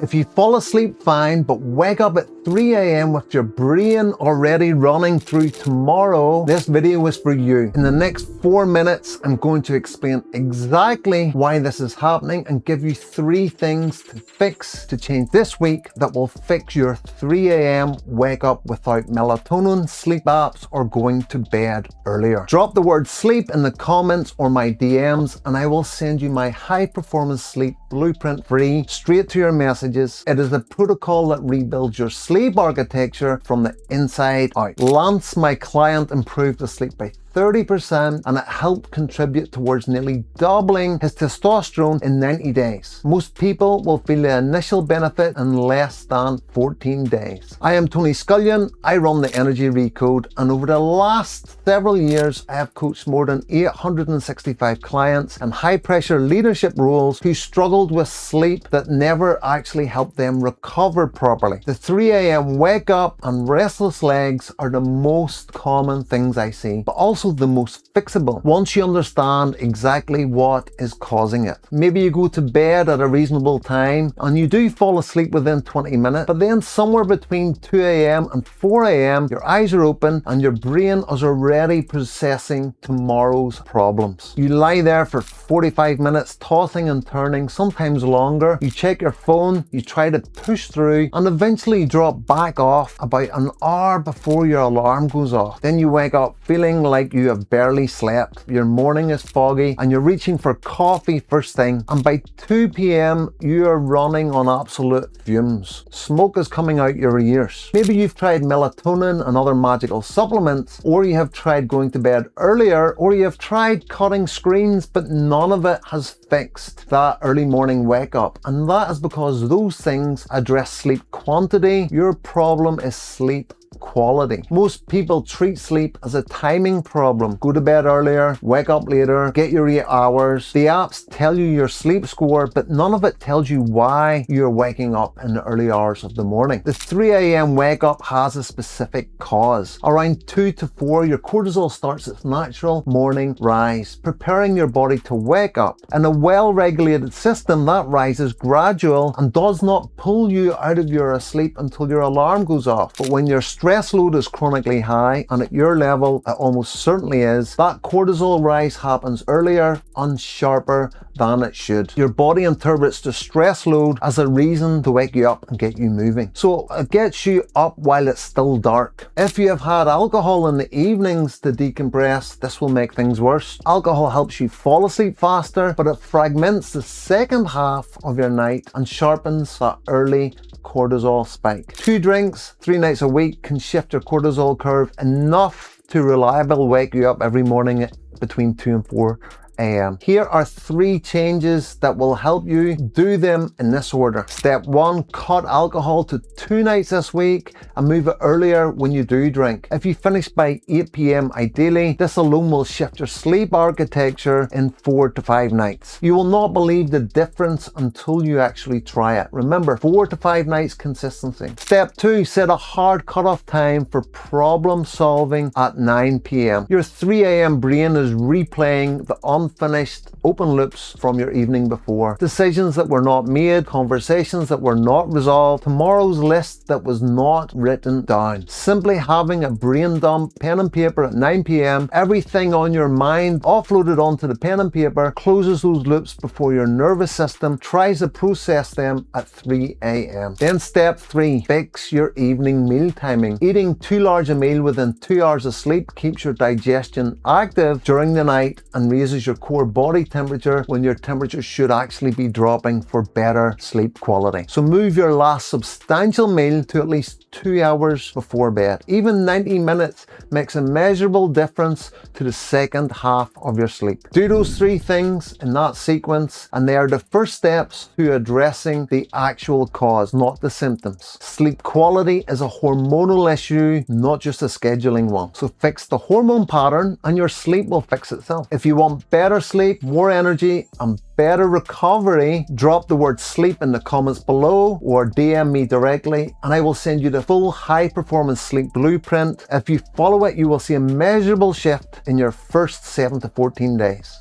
If you fall asleep fine but wake up at 3 a.m. with your brain already running through tomorrow, this video is for you. In the next 4 minutes, I'm going to explain exactly why this is happening and give you 3 things to fix to change this week that will fix your 3 a.m. wake up without melatonin, sleep apps, or going to bed earlier. Drop the word sleep in the comments or my DMs and I will send you my high performance sleep blueprint free straight to your message. It is a protocol that rebuilds your sleep architecture from the inside out. Lance, my client, improved his sleep by 30% and it helped contribute towards nearly doubling his testosterone in 90 days. Most people will feel the initial benefit in less than 14 days. I am Tony Scullion, I run the Energy Recode, and over the last several years I have coached more than 865 clients in high pressure leadership roles who struggled with sleep that never actually helped them recover properly. The 3 a.m. wake up and restless legs are the most common things I see, but also the most fixable once you understand exactly what is causing it. Maybe you go to bed at a reasonable time and you do fall asleep within 20 minutes, but then somewhere between 2 a.m. and 4 a.m. your eyes are open and your brain is already processing tomorrow's problems. You lie there for 45 minutes tossing and turning, sometimes longer. You check your phone, you try to push through and eventually drop back off about an hour before your alarm goes off. Then you wake up feeling like you have barely slept, your morning is foggy and you're reaching for coffee first thing, and by 2 p.m. you are running on absolute fumes. Smoke is coming out your ears. Maybe you've tried melatonin and other magical supplements, or you have tried going to bed earlier, or you have tried cutting screens, but none of it has fixed that early morning wake up, and that is because those things address sleep quantity. Your problem is sleep quality. Most people treat sleep as a timing problem. Go to bed earlier, wake up later, get your 8 hours. The apps tell you your sleep score, but none of it tells you why you're waking up in the early hours of the morning. The 3 a.m. wake up has a specific cause. Around 2 to 4, your cortisol starts its natural morning rise, preparing your body to wake up. In a well-regulated system, that rise is gradual and does not pull you out of your sleep until your alarm goes off. But when your stress load is chronically high, and at your level it almost certainly is, that cortisol rise happens earlier and sharper than it should. Your body interprets the stress load as a reason to wake you up and get you moving. So it gets you up while it's still dark. If you have had alcohol in the evenings to decompress, this will make things worse. Alcohol helps you fall asleep faster, but it fragments the second half of your night and sharpens that early cortisol spike. 2 drinks 3 nights a week can shift your cortisol curve enough to reliably wake you up every morning between 2 and 4 a.m. Here are 3 changes that will help you. Do them in this order. Step 1, cut alcohol to 2 nights this week and move it earlier when you do drink. If you finish by 8 p.m. ideally, this alone will shift your sleep architecture in 4 to 5 nights. You will not believe the difference until you actually try it. Remember, 4 to 5 nights consistency. Step 2, set a hard cutoff time for problem solving at 9 p.m. Your 3 a.m. brain is replaying the unfinished open loops from your evening before. Decisions that were not made, conversations that were not resolved, tomorrow's list that was not written down. Simply having a brain dump, pen and paper at 9 p.m, everything on your mind offloaded onto the pen and paper, closes those loops before your nervous system tries to process them at 3 a.m. Then step 3, fix your evening meal timing. Eating too large a meal within 2 hours of sleep keeps your digestion active during the night and raises your core body temperature when your temperature should actually be dropping for better sleep quality. So move your last substantial meal to at least 2 hours before bed. Even 90 minutes makes a measurable difference to the second half of your sleep. Do those 3 things in that sequence and they are the first steps to addressing the actual cause, not the symptoms. Sleep quality is a hormonal issue, not just a scheduling one. So fix the hormone pattern and your sleep will fix itself. If you want better sleep, more energy and better recovery, drop the word sleep in the comments below or DM me directly and I will send you the full high performance sleep blueprint. If you follow it, you will see a measurable shift in your first 7 to 14 days.